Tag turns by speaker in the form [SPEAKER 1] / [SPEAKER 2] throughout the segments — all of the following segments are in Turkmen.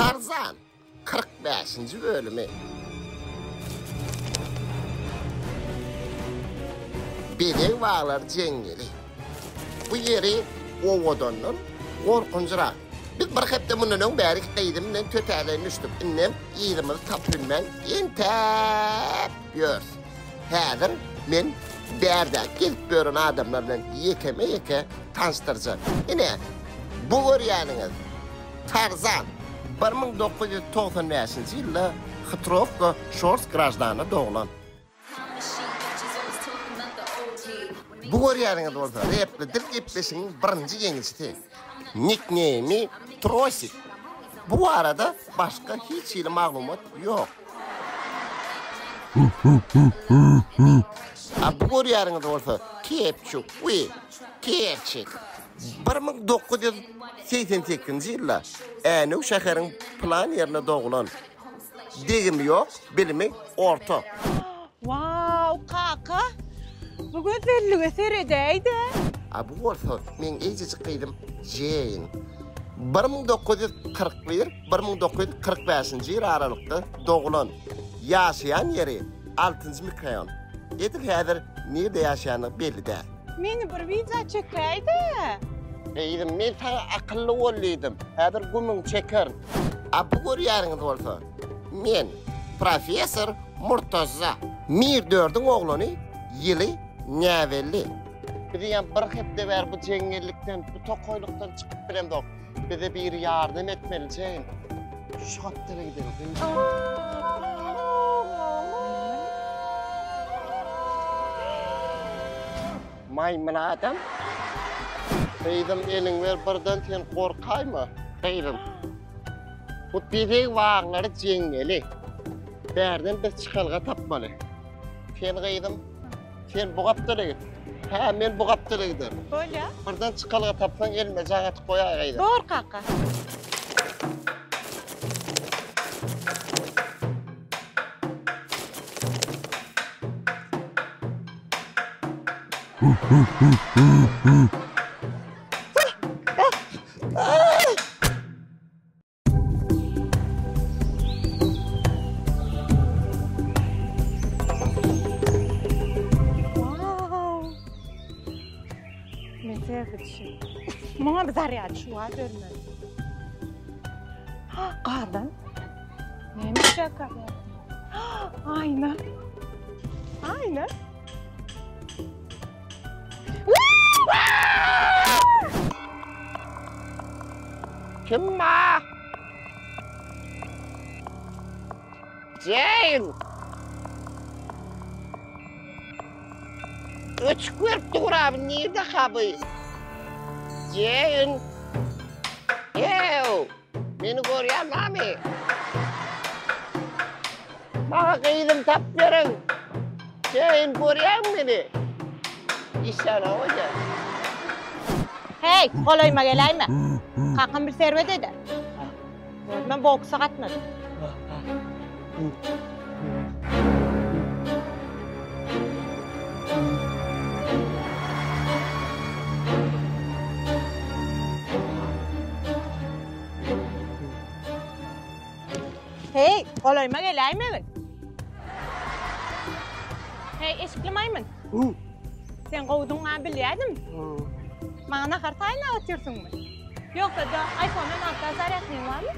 [SPEAKER 1] Tarzan 45. bölümü. Bedek bağlar jengeli. Bu yeri ovodonun korkunçra. Biz bir hepde bunun bäri qeydimden tötälen düşdük. Innem ýerimizi tapylman entep ýör. Häzir men bärde gelip gören adamlar bilen ýeke tanıştyrjak. Ine bu görýäniňiz Tarzan 1995-nji ýylda Xitrovka Shors grajdany doglan. Bu görýäniňiz bolsa repli dil gepleşiň birinji ýeňisi. Nickname'i Trosik. Bu arada başka hiç il maglumat yok. Bu görýäniňiz bolsa Kepçuk, Kepçik. 1988-nji ýylda Änök şäheriň plan ýerine doglan. Degim yok, bilimi orta.
[SPEAKER 2] Wow, kaka. Bu güzelliğe seredeydi.
[SPEAKER 1] Bu bolsa men eýjeci qeýdim Jane. 1941-1945-nji ýyl aralykda doglan. Ýaşaýan ýeri 6-njy mikroraýon. Edik häzir nerede ýaşaýany belli däl.
[SPEAKER 2] Meni bir viza çekeydi.
[SPEAKER 1] Eýdim, men taňa akylly bolýdym. Häzir gümüň çeker. Bu görýäniňiz bolsa, men professor Murtaza. Mir 4-iň oglany ýyly näwelli. Bize bir hepde bär bu jengellikden, bu tokoylukdan çıkıp bilemdok. Bize bir yardım etmeli Jane. Şu hatlara gidelim. Maymun adam. Beýdim eliň ber birden sen korkayma. Beýdim. Bu bedek wağlary jengeli. Bärden bir çıkalga tapmaly. Sen gaýdym. Sen bu gapdara git. Ha, men bu gapdara gider.
[SPEAKER 2] Böyle.
[SPEAKER 1] Birden çıkalga tapsan elime jagat koýar gaýdym.
[SPEAKER 2] Doğru kaka. Mama bizar ya şu var görmez. Qardan. Neymiş şaka bu? Ayna. Ayna.
[SPEAKER 1] Kim ma? Jane! Üç görüp durabı, nerede kabı? Jane! Ew! Beni görýän mi? Bana qeýdim tap berin. Jane, görýän meni? İşana hoca.
[SPEAKER 2] Hey, qolayma gelayma. Kakam bir servet eder. Ben boksa katmadım. Hey, qolayma gelayma. Hey, eşiklimayman. Sen qowduňa bilýärdim. Maňa hartaýna atyrsyňmy? Ýoksa da iPhone-dan alta zaryadnyň barmy?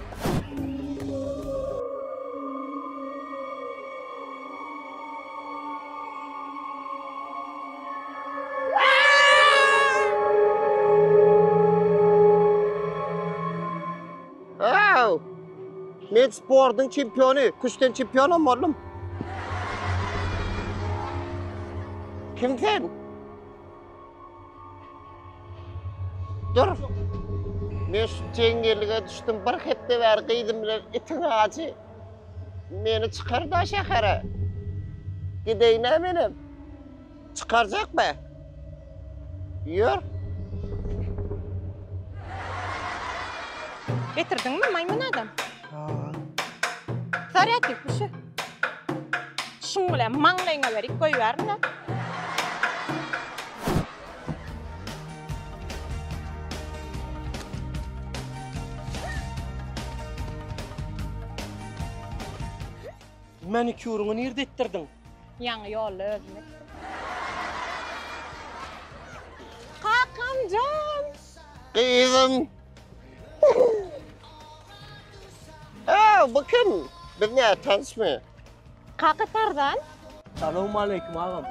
[SPEAKER 1] Men spordyň çempiony, kuşdan çempionam boldum. Kim sen? Dur. Men şu jengellige düşdüm, bir hepde bär qeýdim bilen itiň ağaçy. Meni çıkardı şähere. Gideýine menim. Çıkarjakmy? Ýör.
[SPEAKER 2] Getirdinmi maymun adam? Zaryat ýokmuşy. Şuň bilen maňlaýyňa berip goýýarna.
[SPEAKER 3] manikürünü nerede ettirdin?
[SPEAKER 2] Yaňy ýolla özüm etdim. Kakamcan.
[SPEAKER 1] Kızım. Bu kim? Bir ne tanışmı?
[SPEAKER 2] Kaka Tarzan.
[SPEAKER 3] Selamun aleyküm ağam.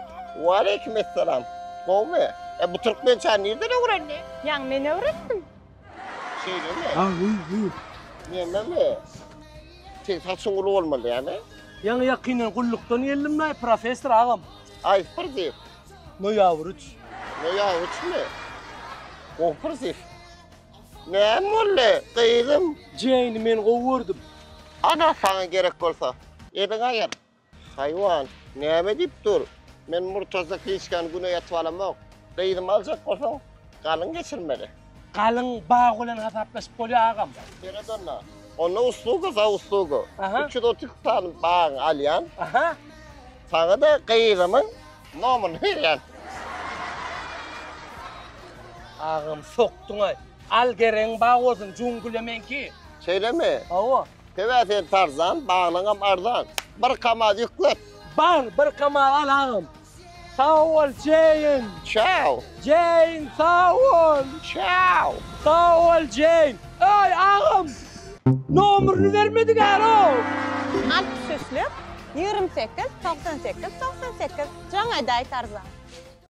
[SPEAKER 1] Ve aleykümselam. Kovme. Bu Türkmençe nereden öğrendi?
[SPEAKER 2] Yaň meni öwretdim.
[SPEAKER 1] Şey değil mi?
[SPEAKER 3] Ha, buyur.
[SPEAKER 1] Yeme mi? Sen saçın ulu olmalı yani.
[SPEAKER 3] Yani yakinen kulluktan geldim lan profesör ağam.
[SPEAKER 1] Ay fırzif.
[SPEAKER 3] No yavruç.
[SPEAKER 1] Ne ya uç mu? O fırzif. Ne mulle? Kızım.
[SPEAKER 3] Jane'i men kovurdum.
[SPEAKER 1] Ana sana gerek olsa. Edin ayır. Hayvan. Neme deyip dur. Men Murtaza kıyışkan güne yatvalam yok. Kıydım alacak olsa kalın geçirmeli.
[SPEAKER 3] Kalın bağ olan hataplaşıp bolýar ağam.
[SPEAKER 1] Yere dönme. Onun usluğu za usluğu.
[SPEAKER 3] Aha.
[SPEAKER 1] 330 tane bağın alyan.
[SPEAKER 3] Aha.
[SPEAKER 1] Sana da kıyımın nomunu veriyen.
[SPEAKER 3] Ağam soktun ay. Al geren bağ olsun cungülemen ki.
[SPEAKER 1] Söyleme.
[SPEAKER 3] Ava.
[SPEAKER 1] Tevasen Tarzan, bağlanam Arzan. Bir kamaz yüklet.
[SPEAKER 3] Bir kamal al ağam. Sağ ol Jane.
[SPEAKER 1] Ciao.
[SPEAKER 3] Jane sağ ol.
[SPEAKER 1] Ciao.
[SPEAKER 3] Sağ ol Jane. Ay ağam. Numarını vermedi garo.
[SPEAKER 2] 63'lük 28 98 98. Jaňa daý Tarzan.